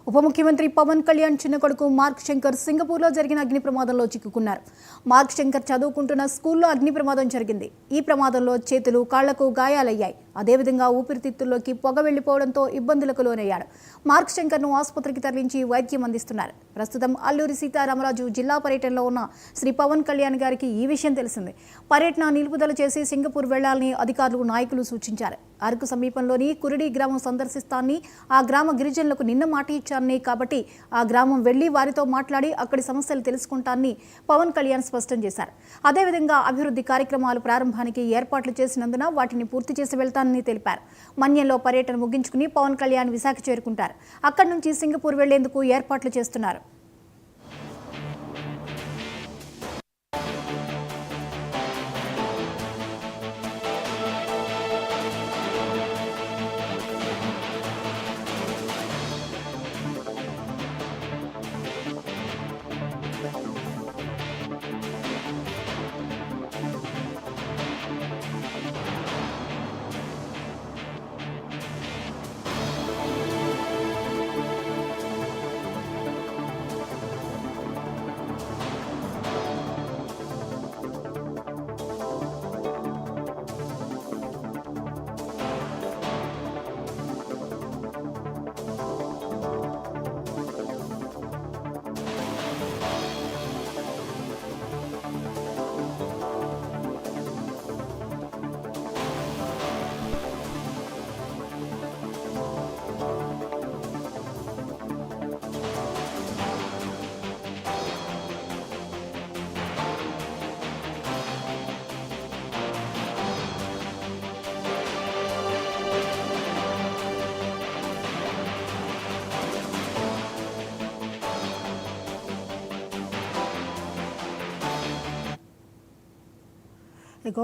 ఉప ముఖ్యమంత్రి పవన్ కళ్యాణ్ చిన్న కొడుకు మార్క్ శంకర్ సింగపూర్లో జరిగిన అగ్ని ప్రమాదంలో చిక్కుకున్నారు. మార్క్ శంకర్ చదువుకుంటున్న స్కూల్లో అగ్ని ప్రమాదం జరిగింది. ఈ ప్రమాదంలో చేతులు, కాళ్లకు గాయాలయ్యాయి. అదేవిధంగా ఊపిరితిత్తుల్లోకి పొగ వెళ్లిపోవడంతో ఇబ్బందులకు లోనయ్యాడు. మార్క్ శంకర్ను ఆసుపత్రికి తరలించి వైద్యం అందిస్తున్నారు. ప్రస్తుతం అల్లూరి సీతారామరాజు జిల్లా పర్యటనలో ఉన్న శ్రీ పవన్ కళ్యాణ్ గారికి ఈ విషయం తెలిసింది. పర్యటన నిలుపుదల చేసి సింగపూర్ వెళ్లాలని అధికారులు, నాయకులు సూచించారు. అరకు సమీపంలోని కురిడి గ్రామం సందర్శిస్తానని, ఆ గ్రామ గిరిజనులకు నిన్న మాట ఇచ్చానని, కాబట్టి ఆ గ్రామం వెళ్లి వారితో మాట్లాడి అక్కడి సమస్యలు తెలుసుకుంటానని పవన్ కళ్యాణ్ స్పష్టం చేశారు. అదేవిధంగా అభివృద్ధి కార్యక్రమాలు ప్రారంభానికి ఏర్పాట్లు చేసినందున వాటిని పూర్తి చేసి వెళ్తానని తెలిపారు. మన్యంలో పర్యటన ముగించుకుని పవన్ కళ్యాణ్ విశాఖ చేరుకుంటారు. అక్కడి నుంచి సింగపూర్ వెళ్లేందుకు ఏర్పాట్లు చేస్తున్నారు.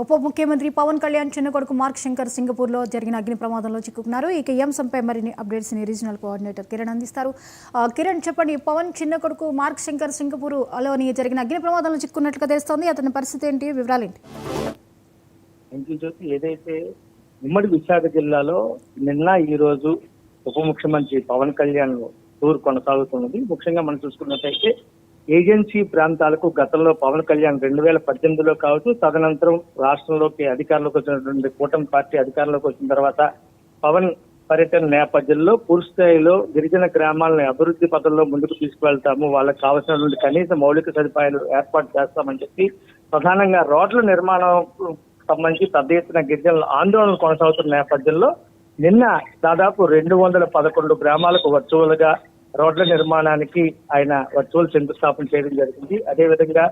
ఉప ముఖ్యమంత్రి పవన్ కళ్యాణ్ చిన్న కొడుకు మార్క్ శంకర్ సింగపూర్లో జరిగిన అగ్ని ప్రమాదంలో చిక్కుకున్నారు. ఇక ఈ అంశంపై మరిన్ని అప్డేట్స్ ని రీజనల్ కోఆర్డినేటర్ కిరణ్ అందిస్తారు. కిరణ్, చెప్పండి, పవన్ చిన్న కొడుకు మార్క్ శంకర్ సింగపూర్లోని జరిగిన అగ్ని ప్రమాదంలో చిక్కున్నట్లుగా తెలుస్తోంది. అతని పరిస్థితి ఏంటి, వివరాలు ఏంటి? ఏదైతే ఉమ్మడి విశాఖ జిల్లాలో నిన్న ఈ రోజు ఉప ముఖ్యమంత్రి పవన్ కళ్యాణ్ టూర్ కొనసాగుతున్నది. ముఖ్యంగా మనం చూసుకున్నట్టయితే ఏజెన్సీ ప్రాంతాలకు గతంలో పవన్ కళ్యాణ్ 2018లో కావచ్చు, తదనంతరం రాష్ట్రంలోకి అధికారంలోకి వచ్చినటువంటి కూటమి పార్టీ అధికారంలోకి వచ్చిన తర్వాత పవన్ పర్యటన నేపథ్యంలో పూర్తి స్థాయిలో గిరిజన గ్రామాలను అభివృద్ధి పథంలో ముందుకు తీసుకువెళ్తాము, వాళ్ళకి కావాల్సినటువంటి కనీస మౌలిక సదుపాయాలు ఏర్పాటు చేస్తామని చెప్పి ప్రధానంగా రోడ్ల నిర్మాణం సంబంధించి పెద్ద ఎత్తున గిరిజనుల ఆందోళన కొనసాగుతున్న నేపథ్యంలో నిన్న దాదాపు 211 గ్రామాలకు వర్చువల్ గా రోడ్ల నిర్మాణానికి ఆయన వర్చువల్ శంకుస్థాపన చేయడం జరిగింది. అదేవిధంగా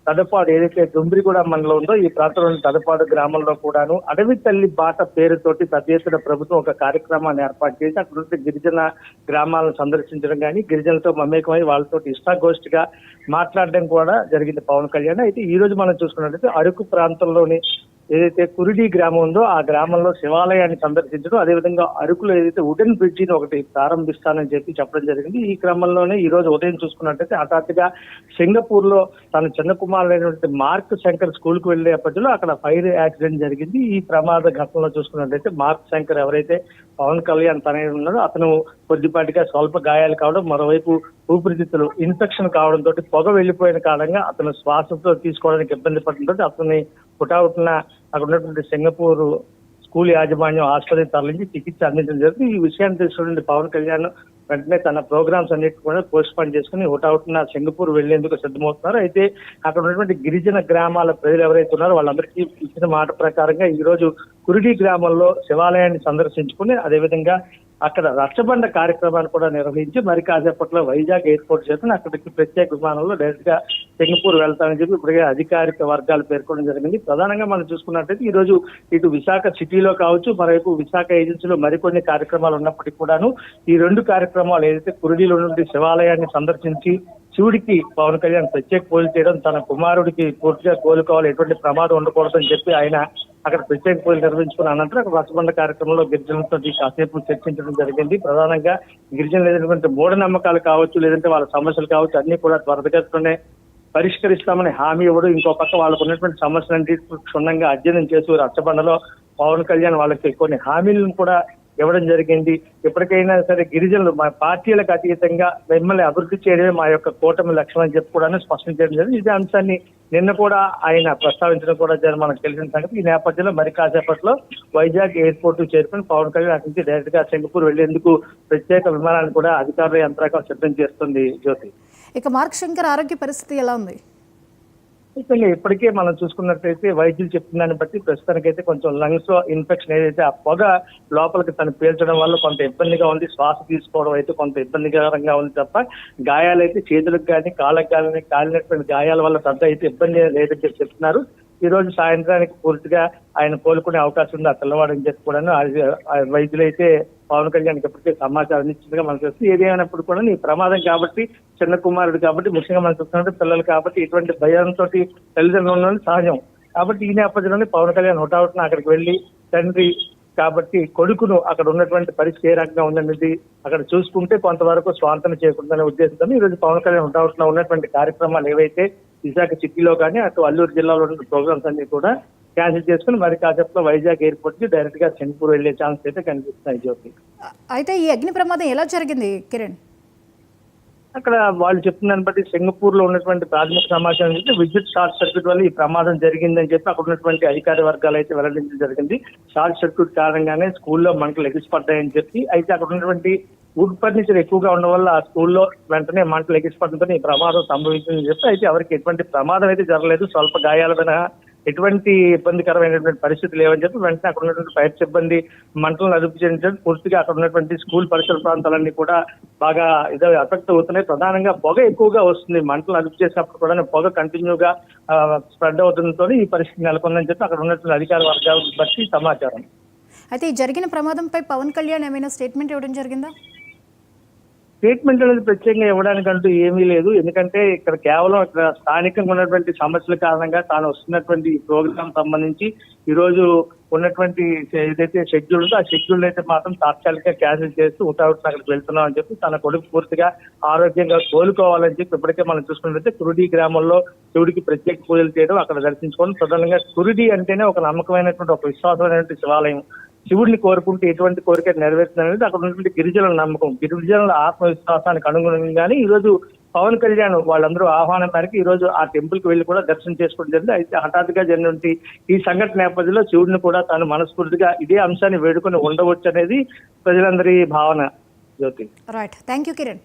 తదపాడు ఏదైతే దుమ్రిగూడ మండలం ఉందో ఈ ప్రాంతంలోని తదపాడు గ్రామంలో కూడాను అడవి తల్లి బాట పేరుతోటి పెద్ద ఎత్తున ప్రభుత్వం ఒక కార్యక్రమాన్ని ఏర్పాటు చేసి అక్కడ గిరిజన గ్రామాలను సందర్శించడం కానీ గిరిజనులతో మమేకమై వాళ్ళతో ఇష్టాగోష్ఠిగా మాట్లాడడం కూడా జరిగింది పవన్ కళ్యాణ్. అయితే ఈ రోజు మనం చూసుకున్నట్లయితే అరకు ప్రాంతంలోని ఏదైతే కురిడి గ్రామం ఉందో ఆ గ్రామంలో శివాలయాన్ని సందర్శించడం, అదేవిధంగా అరకులో ఏదైతే వుడెన్ బ్రిడ్జిని ఒకటి ప్రారంభిస్తానని చెప్పడం జరిగింది. ఈ క్రమంలోనే ఈ రోజు ఉదయం చూసుకున్నట్టయితే హఠాత్తుగా సింగపూర్ లో తన చిన్న కుమారుడైనటువంటి మార్క్ శంకర్ స్కూల్ కు వెళ్లేపట్లో అక్కడ ఫైర్ యాక్సిడెంట్ జరిగింది. ఈ ప్రమాద ఘటనలో చూసుకున్నట్టయితే మార్క్ శంకర్ ఎవరైతే పవన్ కళ్యాణ్ తన ఉన్నాడో అతను కొద్దిపాటిగా స్వల్ప గాయాలు కావడం, మరోవైపు ఊపిరితిత్తులు ఇన్ఫెక్షన్ కావడంతో పొగ వెళ్లిపోయిన కారణంగా అతను శ్వాసతో తీసుకోవడానికి ఇబ్బంది పడడంతో అతన్ని పుటావుట్న అక్కడ ఉన్నటువంటి సింగపూర్ స్కూల్ యాజమాన్యం ఆసుపత్రికి తరలించి చికిత్స అందించడం జరుగుతుంది. ఈ విషయాన్ని తెలుసుకున్న పవన్ కళ్యాణ్ వెంటనే తన ప్రోగ్రామ్స్ అన్నిటి కూడా పోస్ట్ పోన్ చేసుకుని హుటాహుటిన సింగపూర్ వెళ్లేందుకు సిద్ధమవుతున్నారు. అయితే అక్కడ ఉన్నటువంటి గిరిజన గ్రామాల ప్రజలు ఎవరైతే ఉన్నారో వాళ్ళందరికీ ఇచ్చిన మాట ప్రకారంగా ఈ రోజు కురిడి గ్రామంలో శివాలయాన్ని సందర్శించుకుని అదేవిధంగా అక్కడ రచ్చబండ కార్యక్రమాన్ని కూడా నిర్వహించి మరి కాసేపట్లో వైజాగ్ ఎయిర్పోర్ట్ చేసి అక్కడికి ప్రత్యేక విమానంలో డైరెక్ట్ గా సింగపూర్ వెళ్తానని చెప్పి ఇప్పటికే అధికారిక వర్గాలు పేర్కొనడం జరిగింది. ప్రధానంగా మనం చూసుకున్నట్టయితే ఈ రోజు ఇటు విశాఖ సిటీలో కావచ్చు, మరోవైపు విశాఖ ఏజెన్సీలో మరికొన్ని కార్యక్రమాలు ఉన్నప్పటికీ కూడాను ఈ రెండు కార్యక్రమాలు ఏదైతే కురిడిలో నుండి శివాలయాన్ని సందర్శించి శివుడికి పవన్ కళ్యాణ్ ప్రత్యేక పూజలు చేయడం, తన కుమారుడికి పూర్తిగా కోలుకోవాలి, ఎటువంటి ప్రమాదం ఉండకూడదని చెప్పి ఆయన అక్కడ ప్రత్యేక పూజలు నిర్వహించుకున్న అనంతరం అక్కడ రచ్చబండ కార్యక్రమంలో గిరిజనులతో కాసేపు చర్చించడం జరిగింది. ప్రధానంగా గిరిజనులు ఏదైతే మూఢనమ్మకాలు కావచ్చు, లేదంటే వాళ్ళ సమస్యలు కావచ్చు అన్ని కూడా త్వరితగతిలోనే పరిష్కరిస్తామని హామీ ఇవ్వడం, ఇంకో పక్క వాళ్ళకు ఉన్నటువంటి సమస్యలన్నింటి క్షుణ్ణంగా అధ్యయనం చేసి రచ్చబండలో పవన్ కళ్యాణ్ వాళ్ళకి కొన్ని హామీలను కూడా ఇవ్వడం జరిగింది. ఎప్పటికైనా సరే గిరిజనులు మా పార్టీలకు అతీతంగా మిమ్మల్ని అభివృద్ధి చేయడమే మా యొక్క కూటమి లక్ష్యం అని చెప్పి కూడా స్పష్టం చేయడం జరిగింది. ఇదే అంశాన్ని నిన్న కూడా ఆయన ప్రస్తావించడం కూడా మనకు తెలిసిన సంగతి. ఈ నేపథ్యంలో మరి కాసేపట్లో వైజాగ్ ఎయిర్పోర్ట్ చేరుకుని పవన్ కళ్యాణ్ అక్కడి నుంచి డైరెక్ట్ గా సింగపూర్ వెళ్లేందుకు ప్రత్యేక విమానాన్ని కూడా అధికారుల యంత్రాంగం సిద్ధం చేస్తుంది. జ్యోతి, ఇక మార్క్ శంకర్ ఆరోగ్య పరిస్థితి ఎలా ఉంది? ఖచ్చితంగా ఇప్పటికే మనం చూసుకున్నట్లయితే వైద్యులు చెప్తున్న దాన్ని బట్టి ప్రస్తుతానికైతే కొంచెం లంగ్స్ లో ఇన్ఫెక్షన్ ఏదైతే ఆ పొగ లోపలికి తను పీల్చడం వల్ల కొంత ఇబ్బందిగా ఉంది, శ్వాస తీసుకోవడం అయితే కొంత ఇబ్బందికరంగా ఉంది తప్ప గాయాలైతే చేతులకు కానీ కాళ్ళకి కానీ కాలినటువంటి గాయాల వల్ల పెద్ద అయితే ఇబ్బంది లేదని చెప్పి చెప్తున్నారు. ఈ రోజు సాయంత్రానికి పూర్తిగా ఆయన కోలుకునే అవకాశం ఉంది ఆ పిల్లవాడని చెప్పి కూడా వైద్యులైతే పవన్ కళ్యాణ్కి ఎప్పటికే సమాచారం ఇచ్చిందిగా మనకు తెలుస్తుంది. ఏదేమైనప్పుడు కూడా ఈ ప్రమాదం కాబట్టి చిన్న కుమారుడు కాబట్టి ముఖ్యంగా మనం చూస్తున్నట్టు పిల్లలు కాబట్టి ఇటువంటి భయంతో తల్లిదండ్రులు ఉండడం సహజం. కాబట్టి ఈ నేపథ్యంలోనే పవన్ కళ్యాణ్ హుటాహుటిన అక్కడికి వెళ్లి తండ్రి కాబట్టి కొడుకును అక్కడ ఉన్నటువంటి పరిస్థితి ఏ రకంగా ఉందనేది అక్కడ చూసుకుంటే కొంతవరకు స్వాంతన చేయకుండానే ఉద్దేశంతో ఈ రోజు పవన్ కళ్యాణ్ హుటాహుటిన ఉన్నటువంటి కార్యక్రమాలు ఏవైతే విశాఖ సిటీలో కానీ అటు అల్లూరు జిల్లాలో ఉన్న ప్రోగ్రామ్స్ అన్ని కూడా క్యాన్సిల్ చేసుకుని మరి కాసేపులో వైజాగ్ ఎయిర్పోర్ట్ కి డైరెక్ట్ గా సింగపూర్ వెళ్లే ఛాన్స్ అయితే కనిపిస్తున్నాయి. జ్యోతి, అయితే ఈ అగ్ని ప్రమాదం ఎలా జరిగింది కిరణ్? అక్కడ వాళ్ళు చెప్తున్న దాన్ని బట్టి సింగపూర్ లో ఉన్నటువంటి ప్రాథమిక సమాచారం అయితే విద్యుత్ షార్ట్ సర్క్యూట్ వల్ల ఈ ప్రమాదం జరిగిందని చెప్పి అక్కడ ఉన్నటువంటి అధికార వర్గాలు అయితే వెల్లడించడం జరిగింది. షార్ట్ సర్క్యూట్ కారణంగానే స్కూల్లో మంటలు ఎగిసిపడ్డాయని చెప్పి, అయితే అక్కడ ఉన్నటువంటి వుడ్ ఫర్నిచర్ ఎక్కువగా ఉండడం వల్ల ఆ స్కూల్లో వెంటనే మంటలు ఎగిసిపడడంతో ఈ ప్రమాదం సంభవించిందని చెప్పి, అయితే ఎవరికి ఎటువంటి ప్రమాదం అయితే జరగలేదు, స్వల్ప గాయాలపైన ఎటువంటి ఇబ్బందికరమైనటువంటి పరిస్థితి లేవని చెప్పి వెంటనే అక్కడ ఉన్నటువంటి ఫైర్ సిబ్బంది మంటలను అదుపు చేయడం పూర్తిగా అక్కడ ఉన్నటువంటి స్కూల్ పరిసర ప్రాంతాలన్నీ కూడా బాగా ఇదే ఎఫెక్ట్ అవుతున్నాయి. ప్రధానంగా పొగ ఎక్కువగా వస్తుంది. మంటలు అదుపు చేసినప్పుడు కూడా పొగ కంటిన్యూగా స్ప్రెడ్ అవుతుండటంతో ఈ పరిస్థితి నెలకొందని చెప్పి అక్కడ ఉన్నటువంటి అధికార వర్గాలను బట్టి సమాచారం. అయితే ఈ జరిగిన ప్రమాదంపై పవన్ కళ్యాణ్ ఏమైనా స్టేట్మెంట్ ఇవ్వడం జరిగిందా? స్టేట్మెంట్ అనేది ప్రత్యేకంగా ఇవ్వడానికంటూ ఏమీ లేదు. ఎందుకంటే ఇక్కడ కేవలం ఇక్కడ స్థానికంగా ఉన్నటువంటి సమస్యల కారణంగా తాను వస్తున్నటువంటి ప్రోగ్రామ్ సంబంధించి ఈ రోజు ఉన్నటువంటి ఏదైతే షెడ్యూల్ ఉందో ఆ షెడ్యూల్ అయితే మాత్రం తాత్కాలికంగా క్యాన్సిల్ చేస్తూ హుటాహుటిన అక్కడికి వెళ్తున్నాం అని చెప్పి తన కొడుకు పూర్తిగా ఆరోగ్యంగా కోలుకోవాలని చెప్పి ఇప్పటికే మనం చూసుకున్నట్లయితే కురుడి గ్రామంలో శివుడికి ప్రత్యేక పూజలు చేయడం, అక్కడ దర్శించుకోవడం. ప్రధానంగా కురుడి అంటేనే ఒక నమ్మకమైనటువంటి ఒక విశ్వాసమైనటువంటి శివాలయం. శివుడిని కోరుకుంటే ఎటువంటి కోరిక నెరవేరుతుందనేది అక్కడ ఉన్నటువంటి గిరిజనుల నమ్మకం. గిరిజనుల ఆత్మవిశ్వాసానికి అనుగుణంగానే ఈ రోజు పవన్ కళ్యాణ్ వాళ్ళందరూ ఆహ్వానం మేరకు ఈ రోజు ఆ టెంపుల్ కి వెళ్లి కూడా దర్శనం చేసుకోవడం జరిగింది. అయితే హఠాత్తుగా జరిగినటువంటి ఈ సంఘటన నేపథ్యంలో శివుడిని కూడా తాను మనస్ఫూర్తిగా ఇదే అంశాన్ని వేడుకొని ఉండవచ్చు అనేది ప్రజలందరి భావన. జ్యోతి, రైట్, థ్యాంక్ యూ కిరణ్.